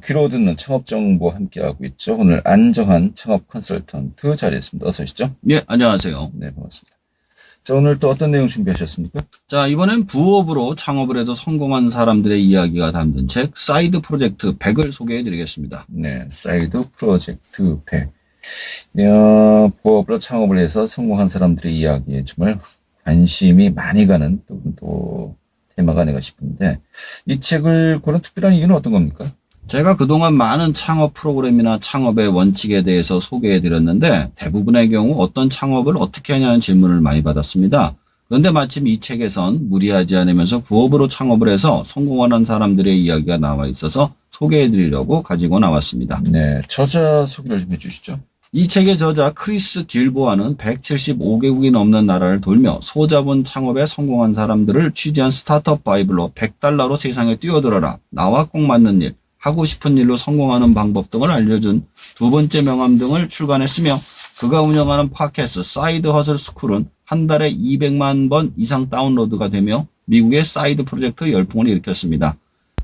귀로 듣는 창업 정보 함께하고 있죠. 오늘 안정환 창업 컨설턴트 자리했습니다. 어서 오시죠. 예, 안녕하세요. 네, 반갑습니다. 자, 오늘 또 어떤 내용 준비하셨습니까? 자, 이번엔 부업으로 창업을 해서 성공한 사람들의 이야기가 담긴 책 사이드 프로젝트 100을 소개해 드리겠습니다. 네, 사이드 프로젝트 100. 부업으로 창업을 해서 성공한 사람들의 이야기에 정말 관심이 많이 가는 또 테마가 아닌가 싶은데, 이 책을 고른 특별한 이유는 어떤 겁니까? 제가 그동안 많은 창업 프로그램이나 창업의 원칙에 대해서 소개해 드렸는데 대부분의 경우 어떤 창업을 어떻게 하냐는 질문을 많이 받았습니다. 그런데 마침 이 책에선 무리하지 않으면서 부업으로 창업을 해서 성공한 사람들의 이야기가 나와 있어서 소개해 드리려고 가지고 나왔습니다. 네, 저자 소개를 좀 해주시죠. 이 책의 저자 크리스 길보아는 175개국이 넘는 나라를 돌며 소자본 창업에 성공한 사람들을 취재한 스타트업 바이블로 $100로 세상에 뛰어들어라, 나와 꼭 맞는 일, 하고 싶은 일로 성공하는 방법 등을 알려준 두 번째 명함 등을 출간했으며, 그가 운영하는 팟캐스트 사이드 허슬 스쿨은 한 달에 200만 번 이상 다운로드가 되며 미국의 사이드 프로젝트 열풍을 일으켰습니다.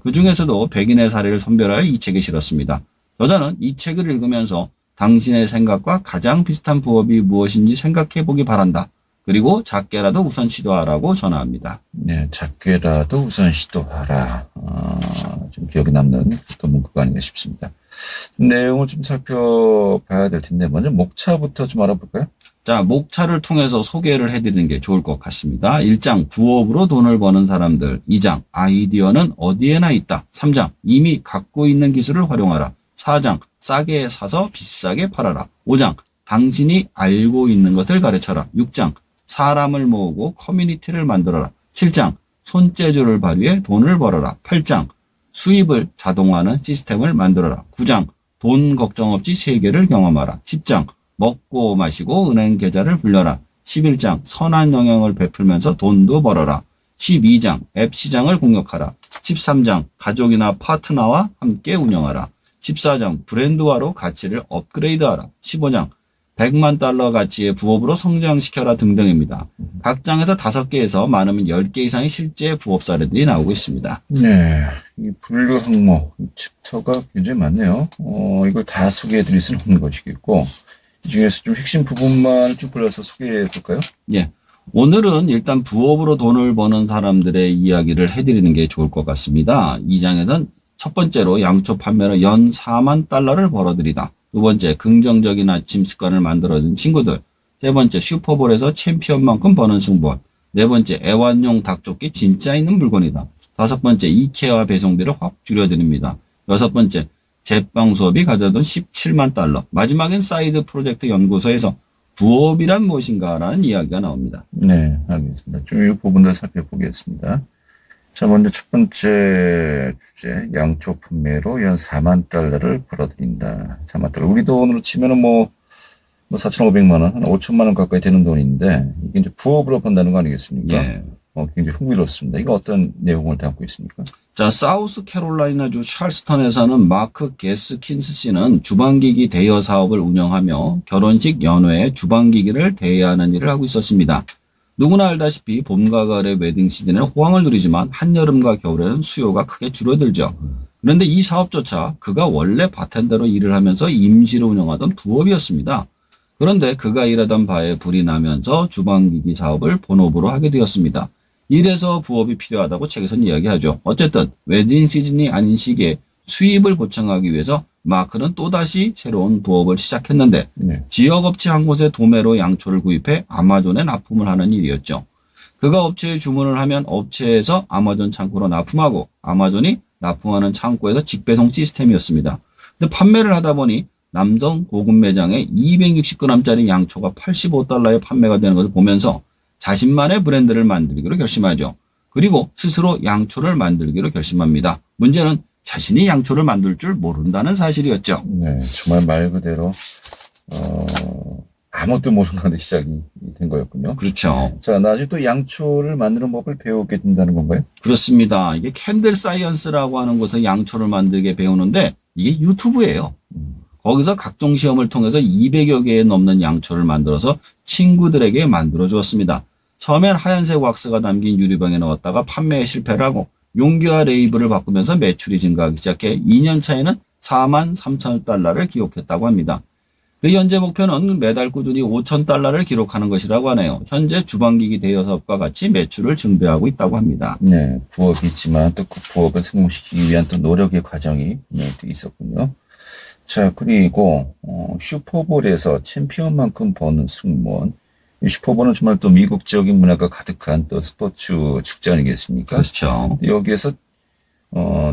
그 중에서도 백인의 사례를 선별하여 이 책에 실었습니다. 저자는 이 책을 읽으면서 당신의 생각과 가장 비슷한 부업이 무엇인지 생각해 보기 바란다. 그리고 작게라도 우선 시도하라고 전화합니다. 네, 작게라도 우선 시도하라. 좀 기억에 남는 어떤 문구가 아닌가 싶습니다. 내용을 좀 살펴봐야 될 텐데, 먼저 목차부터 좀 알아볼까요? 자, 목차를 통해서 소개를 해드리는 게 좋을 것 같습니다. 1장, 부업으로 돈을 버는 사람들. 2장, 아이디어는 어디에나 있다. 3장, 이미 갖고 있는 기술을 활용하라. 4장, 싸게 사서 비싸게 팔아라. 5장, 당신이 알고 있는 것을 가르쳐라. 6장, 사람을 모으고 커뮤니티를 만들어라. 7장, 손재주를 발휘해 돈을 벌어라. 8장, 수입을 자동화하는 시스템을 만들어라. 9장, 돈 걱정 없이 세계를 경험하라. 10장, 먹고 마시고 은행 계좌를 불려라. 11장, 선한 영향을 베풀면서 돈도 벌어라. 12장, 앱 시장을 공략하라. 13장, 가족이나 파트너와 함께 운영하라. 14장, 브랜드화로 가치를 업그레이드하라. 15장, $100만 가치의 부업으로 성장시켜라 등등입니다. 각 장에서 5개에서 많으면 10개 이상의 실제 부업 사례들이 나오고 있습니다. 네, 이 분류 항목, 이 챕터가 굉장히 많네요. 이걸 다 소개해 드릴 수는 없는 것이겠고, 이 중에서 좀 핵심 부분만 좀 골라서 소개해 볼까요? 예. 오늘은 일단 부업으로 돈을 버는 사람들의 이야기를 해드리는 게 좋을 것 같습니다. 이 장에서는 첫 번째로 양초 판매로 연 $40,000를 벌어들이다. 두 번째, 긍정적인 아침 습관을 만들어준 친구들. 세 번째, 슈퍼볼에서 챔피언만큼 버는 승부원. 네 번째, 애완용 닭조끼 진짜 있는 물건이다. 다섯 번째, 이케아 배송비를 확 줄여드립니다. 여섯 번째, 제빵 수업이 가져던 $170,000. 마지막엔 사이드 프로젝트 연구소에서 부업이란 무엇인가라는 이야기가 나옵니다. 네, 알겠습니다. 좀 이 부분들 살펴보겠습니다. 자, 먼저 첫 번째 주제, 양초 판매로 연 $40,000를 벌어들인다. $40,000. 우리 돈으로 치면은 4,500만 원, 한 5천만 원 가까이 되는 돈인데, 이게 이제 부업으로 번다는 거 아니겠습니까? 예. 굉장히 흥미롭습니다. 이거 어떤 내용을 담고 있습니까? 자, 사우스캐롤라이나주 찰스턴에서는 마크 게스킨스 씨는 주방기기 대여 사업을 운영하며 결혼식 연회에 주방기기를 대여하는 일을 하고 있었습니다. 누구나 알다시피 봄과 가을의 웨딩 시즌에는 호황을 누리지만 한여름과 겨울에는 수요가 크게 줄어들죠. 그런데 이 사업조차 그가 원래 바텐더로 일을 하면서 임시로 운영하던 부업이었습니다. 그런데 그가 일하던 바에 불이 나면서 주방기기 사업을 본업으로 하게 되었습니다. 이래서 부업이 필요하다고 책에서는 이야기하죠. 어쨌든 웨딩 시즌이 아닌 시기에 수입을 보충하기 위해서 마크는 또다시 새로운 부업을 시작했는데, 네. 지역업체 한 곳에 도매로 양초를 구입해 아마존에 납품을 하는 일이었죠. 그가 업체에 주문을 하면 업체에서 아마존 창고로 납품하고 아마존이 납품하는 창고에서 직배송 시스템이었습니다. 근데 판매를 하다 보니 남성 고급 매장에 260g짜리 양초가 $85에 판매가 되는 것을 보면서 자신만의 브랜드를 만들기로 결심하죠. 그리고 스스로 양초를 만들기로 결심합니다. 문제는 자신이 양초를 만들 줄 모른다는 사실이었죠. 네, 정말 말 그대로 아무것도 모르는 건데 시작이 된 거였군요. 그렇죠. 자, 나중에 또 양초를 만드는 법을 배우게 된다는 건가요? 그렇습니다. 이게 캔들 사이언스라고 하는 곳에서 양초를 만들게 배우는데 이게 유튜브예요. 거기서 각종 시험을 통해서 200여 개에 넘는 양초를 만들어서 친구들에게 만들어 주었습니다. 처음엔 하얀색 왁스가 담긴 유리병에 넣었다가 판매에 실패를 하고 용기와 레이블을 바꾸면서 매출이 증가하기 시작해 2년 차에는 4만 3천 달러를 기록했다고 합니다. 그 현재 목표는 매달 꾸준히 5천 달러를 기록하는 것이라고 하네요. 현재 주방기기 대여사업과 같이 매출을 증대하고 있다고 합니다. 네, 부업이 있지만 또 그 부업을 성공시키기 위한 또 노력의 과정이 또 있었군요. 자, 그리고 슈퍼볼에서 챔피언만큼 버는 승무원. 이 슈퍼볼은 정말 또 미국적인 문화가 가득한 또 스포츠 축제 아니겠습니까? 그렇죠. 여기에서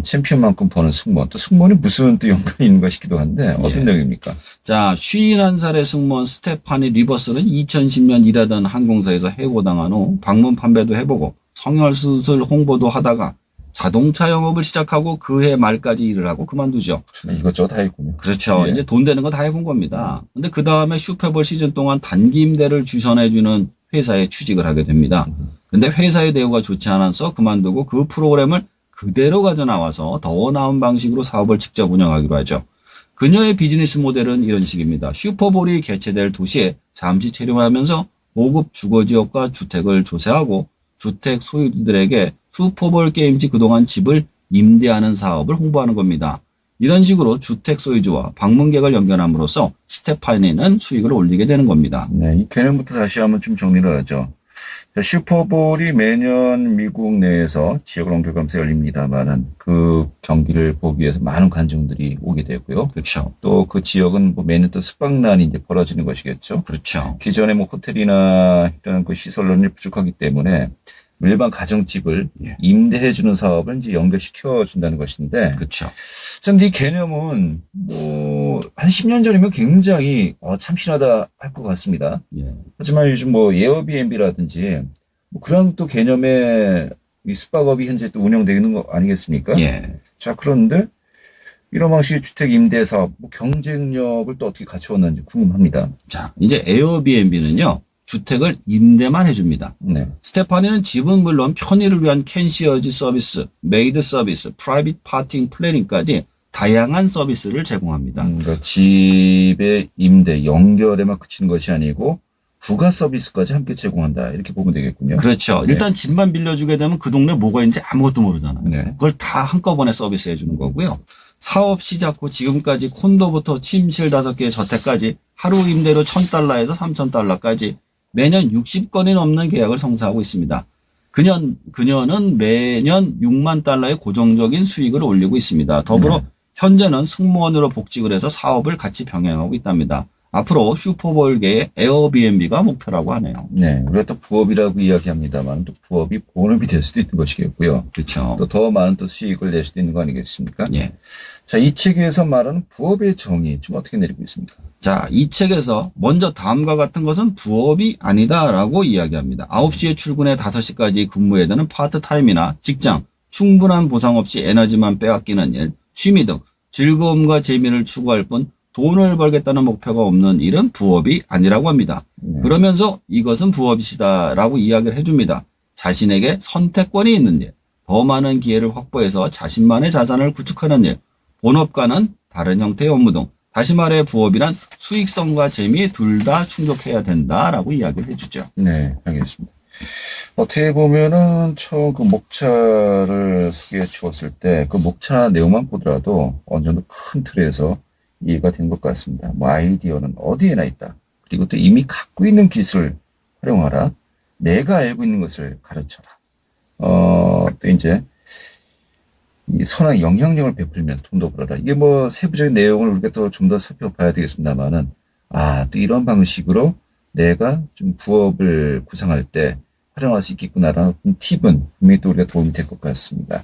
챔피언만큼 버는 승무원. 또 승무원이 무슨 또 연관이 있는가 싶기도 한데 어떤 내용입니까? 자, 51살의 승무원 스테파니 리버스는 2010년 일하던 항공사에서 해고당한 후 방문 판매도 해보고 성형수술 홍보도 하다가 자동차 영업을 시작하고 그해 말까지 일을 하고 그만두죠. 정말 이것저것 다 했군요. 그렇죠. 예. 이제 돈 되는 거 다 해본 겁니다. 근데 그 다음에 슈퍼볼 시즌 동안 단기 임대를 주선해주는 회사에 취직을 하게 됩니다. 근데 회사의 대우가 좋지 않아서 그만두고 그 프로그램을 그대로 가져나와서 더 나은 방식으로 사업을 직접 운영하기로 하죠. 그녀의 비즈니스 모델은 이런 식입니다. 슈퍼볼이 개최될 도시에 잠시 체류하면서 고급 주거지역과 주택을 조세하고 주택 소유주들에게 슈퍼볼 게임지 그동안 집을 임대하는 사업을 홍보하는 겁니다. 이런 식으로 주택 소유주와 방문객을 연결함으로써 스테파니는 수익을 올리게 되는 겁니다. 네, 이 개념부터 다시 한번 좀 정리를 하죠. 자, 슈퍼볼이 매년 미국 내에서 지역을 옮겨가면서 열립니다만은 그 경기를 보기 위해서 많은 관중들이 오게 되고요. 그렇죠. 또 그 지역은 뭐 매년 또 숙박난이 이제 벌어지는 것이겠죠. 그렇죠. 기존에 뭐 호텔이나 이런 그 시설론이 부족하기 때문에 일반 가정집을 예. 임대해주는 사업을 이제 연결시켜 준다는 것인데, 그렇죠. 근데 이 개념은 뭐 한 10년 전이면 굉장히 참신하다 할 것 같습니다. 예. 하지만 요즘 뭐 에어비앤비라든지 뭐 그런 또 개념의 이 숙박업이 현재 또 운영되는 거 아니겠습니까? 예. 자, 그런데 이런 방식의 주택 임대 사업, 뭐 경쟁력을 또 어떻게 갖추었는지 궁금합니다. 자, 이제 에어비앤비는요, 주택을 임대만 해줍니다. 네. 스테파니는 집은 물론 편의를 위한 캔시어지 서비스, 메이드 서비스, 프라이빗 파팅 플래닝까지 다양한 서비스를 제공합니다. 그러니까 집의 임대, 연결에만 그치는 것이 아니고 부가 서비스까지 함께 제공한다. 이렇게 보면 되겠군요. 그렇죠. 네. 일단 집만 빌려주게 되면 그 동네 뭐가 있는지 아무것도 모르잖아요. 네. 그걸 다 한꺼번에 서비스해 주는 거고요. 사업 시작 후 지금까지 콘도부터 침실 5개의 저택까지 하루 임대료 $1,000에서 $3,000까지 매년 60건이 넘는 계약을 성사하고 있습니다. 그녀는 매년 $60,000의 고정적인 수익을 올리고 있습니다. 더불어 네. 현재는 승무원으로 복직을 해서 사업을 같이 병행하고 있답니다. 앞으로 슈퍼볼계의 에어비앤비가 목표라고 하네요. 네. 우리가 또 부업이라고 이야기합니다만 또 부업이 본업이 될 수도 있는 것이겠고요. 그렇죠. 또 더 많은 또 수익을 낼 수도 있는 거 아니겠습니까? 예. 자, 이 책에서 말하는 부업의 정의 좀 어떻게 내리고 있습니까? 자, 이 책에서 먼저 다음과 같은 것은 부업이 아니다라고 이야기합니다. 9시에 출근해 5시까지 근무해야 되는 파트타임이나 직장, 충분한 보상 없이 에너지만 빼앗기는 일, 취미 등 즐거움과 재미를 추구할 뿐 돈을 벌겠다는 목표가 없는 일은 부업이 아니라고 합니다. 네. 그러면서 이것은 부업이시다라고 이야기를 해줍니다. 자신에게 선택권이 있는 일, 더 많은 기회를 확보해서 자신만의 자산을 구축하는 일, 본업과는 다른 형태의 업무 등 다시 말해 부업이란 수익성과 재미 둘 다 충족해야 된다라고 이야기를 해주죠. 네, 알겠습니다. 어떻게 보면은 처음 그 목차를 소개해 주었을 때 그 목차 내용만 보더라도 어느 정도 큰 틀에서 이해가 된 것 같습니다. 뭐 아이디어는 어디에나 있다. 그리고 또 이미 갖고 있는 기술을 활용하라. 내가 알고 있는 것을 가르쳐라. 또 이제 이 선한 영향력을 베풀면서 돈도 벌어라. 이게 뭐 세부적인 내용을 우리가 또 좀 더 살펴봐야 되겠습니다만은 또 이런 방식으로 내가 좀 부업을 구상할 때 활용할 수 있겠구나라는 팁은 분명히 또 우리가 도움이 될 것 같습니다.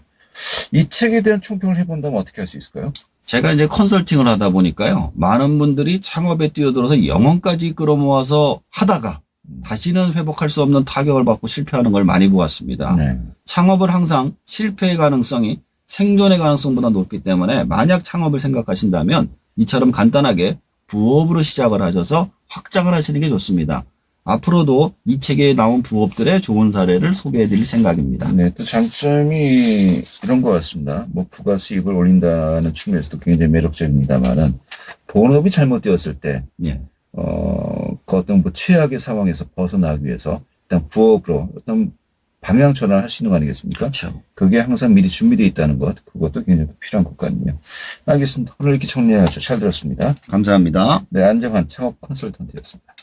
이 책에 대한 총평을 해본다면 어떻게 할 수 있을까요? 제가 이제 컨설팅을 하다 보니까요. 많은 분들이 창업에 뛰어들어서 영혼까지 끌어모아서 하다가 다시는 회복할 수 없는 타격을 받고 실패하는 걸 많이 보았습니다. 네. 창업을 항상 실패의 가능성이 생존의 가능성보다 높기 때문에 만약 창업을 생각하신다면 이처럼 간단하게 부업으로 시작을 하셔서 확장을 하시는 게 좋습니다. 앞으로도 이 책에 나온 부업들의 좋은 사례를 소개해 드릴 생각입니다. 네, 또 장점이 이런 것 같습니다. 뭐 부가 수입을 올린다는 측면에서도 굉장히 매력적입니다만은 본업이 잘못되었을 때, 예. 그 어떤 뭐 최악의 상황에서 벗어나기 위해서 일단 부업으로 어떤 방향 전환할 수 있는 거 아니겠습니까? 그렇죠. 그게 항상 미리 준비되어 있다는 것, 그것도 굉장히 필요한 것 같네요. 알겠습니다. 오늘 이렇게 정리해야죠. 잘 들었습니다. 감사합니다. 네, 안정환 창업 컨설턴트였습니다.